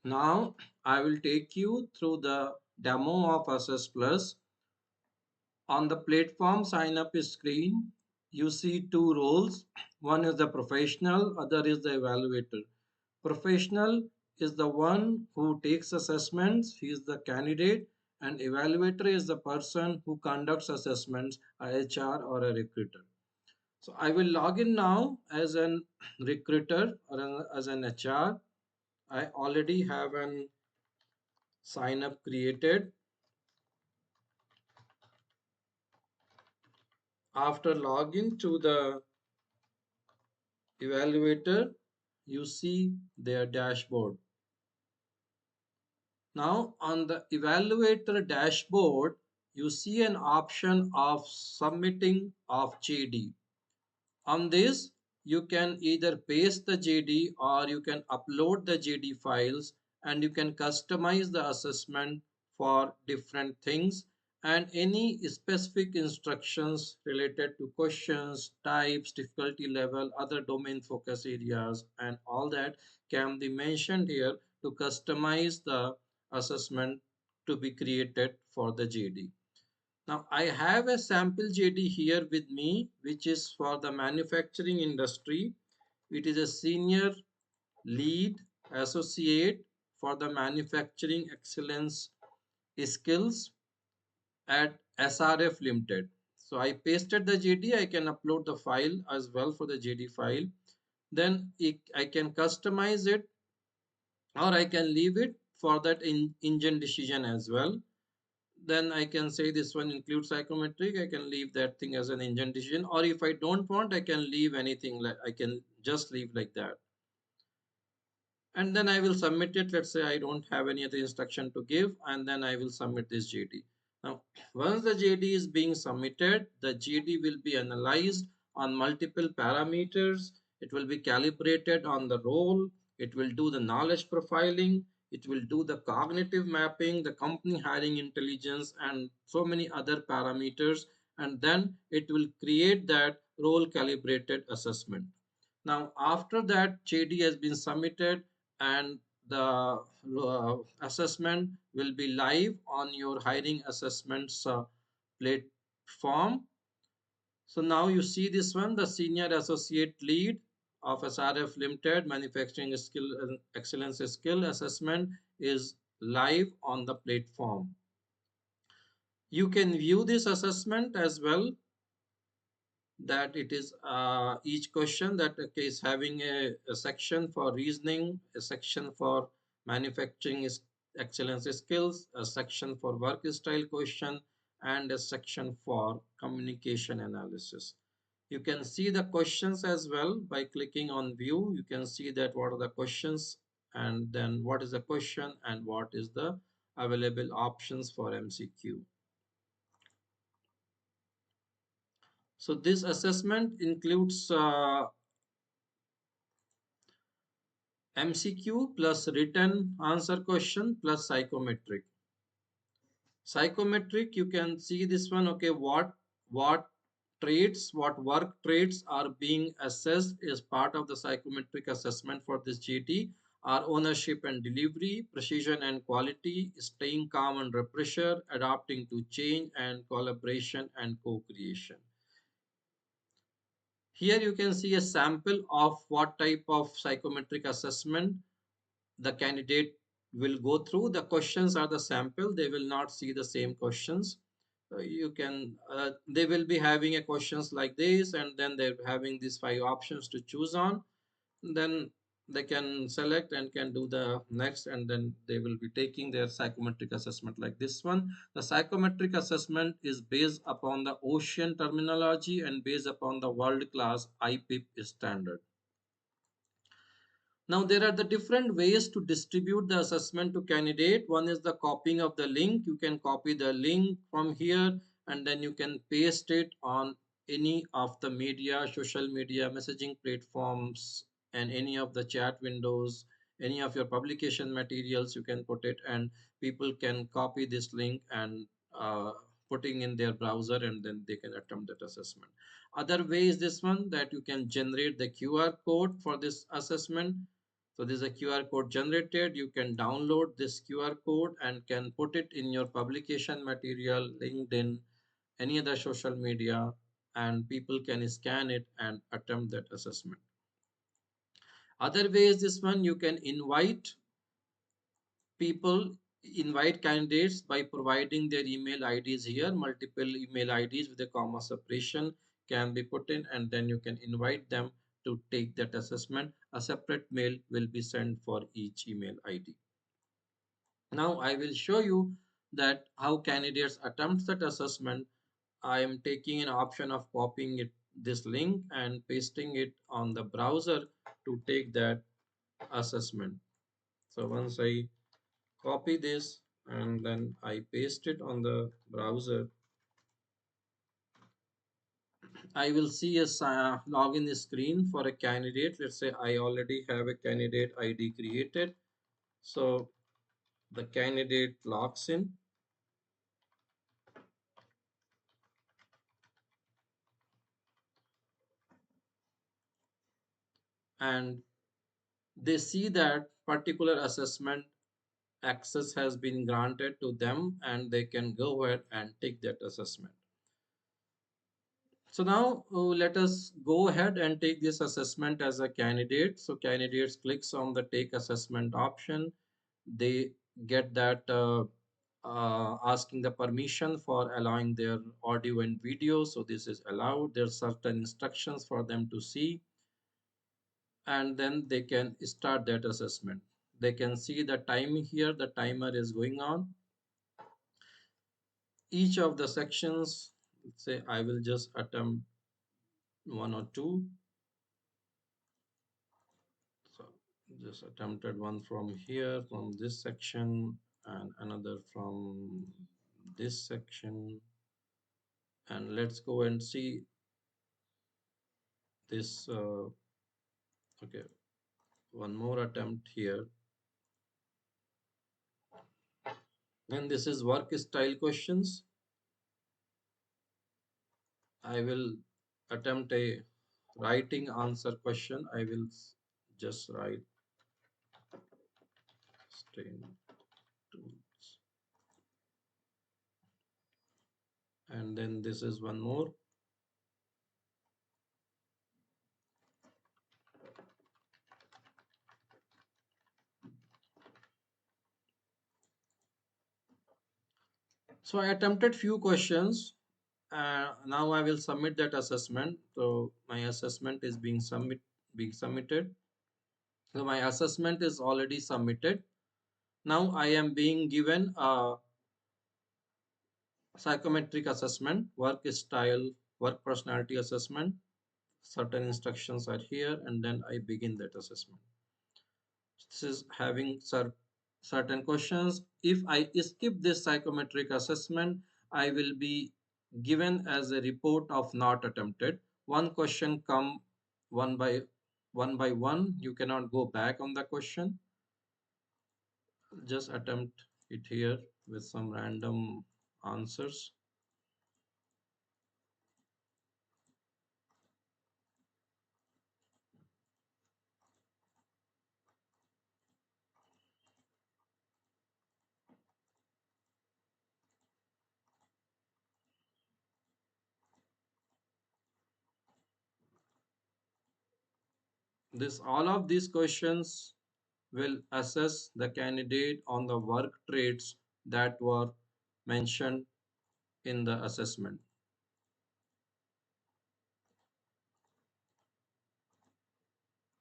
Now I will take you through the demo of Assess.Plus. On the platform sign up screen, you see two roles. One is the professional, other is the evaluator. Professional is the one who takes assessments, he is the candidate, and evaluator is the person who conducts assessments, a HR or a recruiter. So I will log in now as an recruiter or as an HR. I already have an sign up created. After login to the evaluator, you see their dashboard. Now on the evaluator dashboard, you see an option of submitting of JD. On this, you can either paste the JD or you can upload the JD files, and you can customize the assessment for different things, and any specific instructions related to questions, types, difficulty level, other domain focus areas, and all that can be mentioned here to customize the assessment to be created for the JD. Now I have a sample JD here with me, which is for the manufacturing industry. It is a senior lead associate for the manufacturing excellence skills at SRF Limited. So I pasted the JD. I can upload the file as well for the JD file. Then I can customize it, or I can leave it for that engine decision as well. Then I can say this one includes psychometric. I can leave that thing as an engine decision, or if I don't want, I can leave anything, like I can just leave like that. And then I will submit it. Let's say I don't have any other instruction to give, and then I will submit this JD. Now, once the JD is being submitted, the JD will be analyzed on multiple parameters. It will be calibrated on the role. It will do the knowledge profiling. It will do the cognitive mapping, the company hiring intelligence, and so many other parameters. And then it will create that role calibrated assessment. Now, after that JD has been submitted, and the assessment will be live on your hiring assessments platform. So now you see this one, the senior associate lead of SRF Limited manufacturing skill and excellence skill assessment is live on the platform. You can view this assessment as well, that it is each question that is having a section for reasoning, a section for manufacturing excellence skills, a section for work style question, and a section for communication analysis. You can see the questions as well by clicking on view. You can see that what are the questions, and then what is the question, and what is the available options for MCQ. So this assessment includes MCQ plus written answer question plus psychometric. Psychometric, you can see this one. Okay, what traits, what work traits are being assessed as part of the psychometric assessment for this GT are ownership and delivery, precision and quality, staying calm under pressure, adapting to change, and collaboration and co-creation. Here you can see a sample of what type of psychometric assessment the candidate will go through. The questions are the sample. They will not see the same questions. You can, they will be having a questions like this, and then they're having these 5 options to choose on. Then they can select and can do the next, and then they will be taking their psychometric assessment like this one. The psychometric assessment is based upon the ocean terminology and based upon the world-class IPIP standard. Now there are the different ways to distribute the assessment to candidate. One is the copying of the link. You can copy the link from here, and then you can paste it on any of the media, social media, messaging platforms, and any of the chat windows, any of your publication materials. You can put it, and people can copy this link and putting in their browser, and then they can attempt that assessment. Other way is this one, that you can generate the QR code for this assessment. So this is a QR code generated. You can download this QR code and can put it in your publication material, LinkedIn, any other social media, and people can scan it and attempt that assessment. Other way is this one: you can people, invite candidates by providing their email IDs here. Multiple email IDs with a comma separation can be put in, and then you can invite them to take that assessment. A separate mail will be sent for each email ID. Now I will show you that how candidates attempt that assessment. I am taking an option of copying this link and pasting it on the browser to take that assessment. So once I copy this and then I paste it on the browser, I will see a login screen for a candidate. Let's say I already have a candidate ID created. So the candidate logs in, and they see that particular assessment access has been granted to them, and they can go ahead and take that assessment. So now let us go ahead and take this assessment as a candidate. So candidates clicks on the take assessment option. They get that asking the permission for allowing their audio and video. So this is allowed. There's certain instructions for them to see, and then they can start that assessment. They can see the time here. The timer is going on. Each of the sections, let's say I will just attempt one or two. So just attempted one from here, from this section, and another from this section. And let's go and see this. Okay, one more attempt here. Then this is work style questions. I will attempt a writing answer question. I will just write string tools. And then this is one more. So I attempted few questions. Now I will submit that assessment. So my assessment is being submitted. So my assessment is already submitted. Now I am being given a psychometric assessment, work style, work personality assessment. Certain instructions are here, and then I begin that assessment. This is having certain questions. If I skip this psychometric assessment, I will be given as a report of not attempted. One question come one by one. You cannot go back on the question. Just attempt it here with some random answers. This all of these questions will assess the candidate on the work traits that were mentioned in the assessment.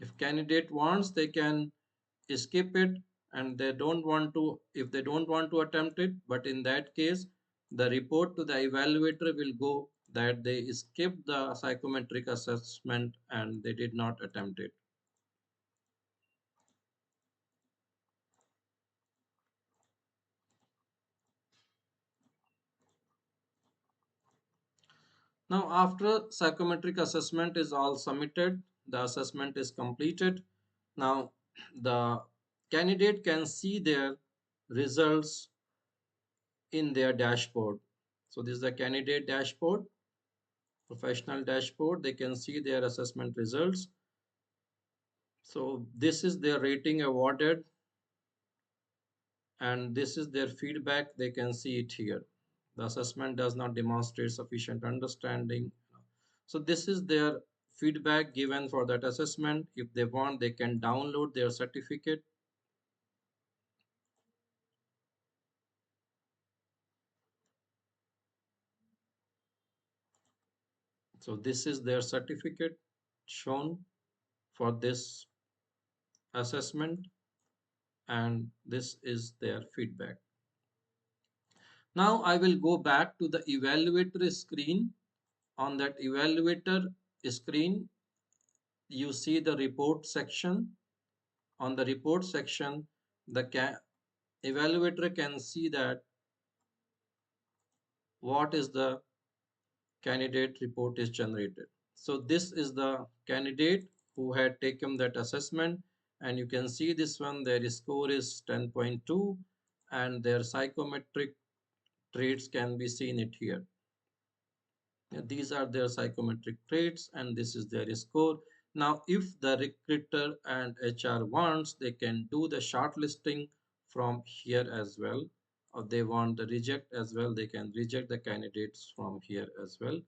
If candidate wants, they can skip it, and they don't want to, if they don't want to attempt it, but in that case the report to the evaluator will go that they skipped the psychometric assessment and they did not attempt it. Now after psychometric assessment is all submitted, the assessment is completed. Now the candidate can see their results in their dashboard. So this is the candidate dashboard, professional dashboard. They can see their assessment results. So this is their rating awarded, and this is their feedback. They can see it here. The assessment does not demonstrate sufficient understanding. So this is their feedback given for that assessment. If they want, they can download their certificate. So this is their certificate shown for this assessment, and this is their feedback. Now I will go back to the evaluator screen. On that evaluator screen, you see the report section. On the report section, the evaluator can see that what is the candidate report is generated. So this is the candidate who had taken that assessment, and you can see this one, their score is 10.2, and their psychometric traits can be seen it here. These are their psychometric traits, and this is their score. Now if the recruiter and HR wants, they can do the shortlisting from here as well, or they want the reject as well, they can reject the candidates from here as well.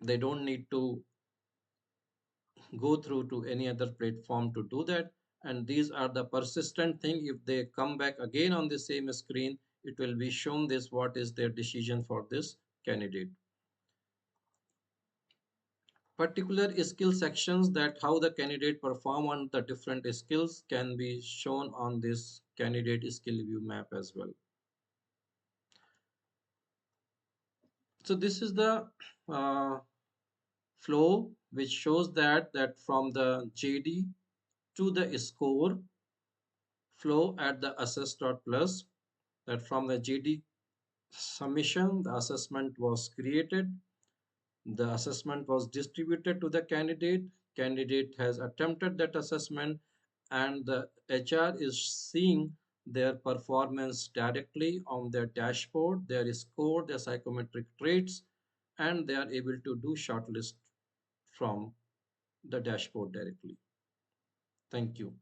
They don't need to go through to any other platform to do that. And these are the persistent thing. If they come back again on the same screen, it will be shown this what is their decision for this candidate. Particular skill sections, that how the candidate perform on the different skills, can be shown on this candidate skill view map as well. So this is the flow which shows that from the JD to the score flow at the Assess.Plus, that from the JD submission, the assessment was created, the assessment was distributed to the candidate, candidate has attempted that assessment, and the HR is seeing their performance directly on their dashboard, their score, their psychometric traits, and they are able to do shortlist from the dashboard directly. Thank you.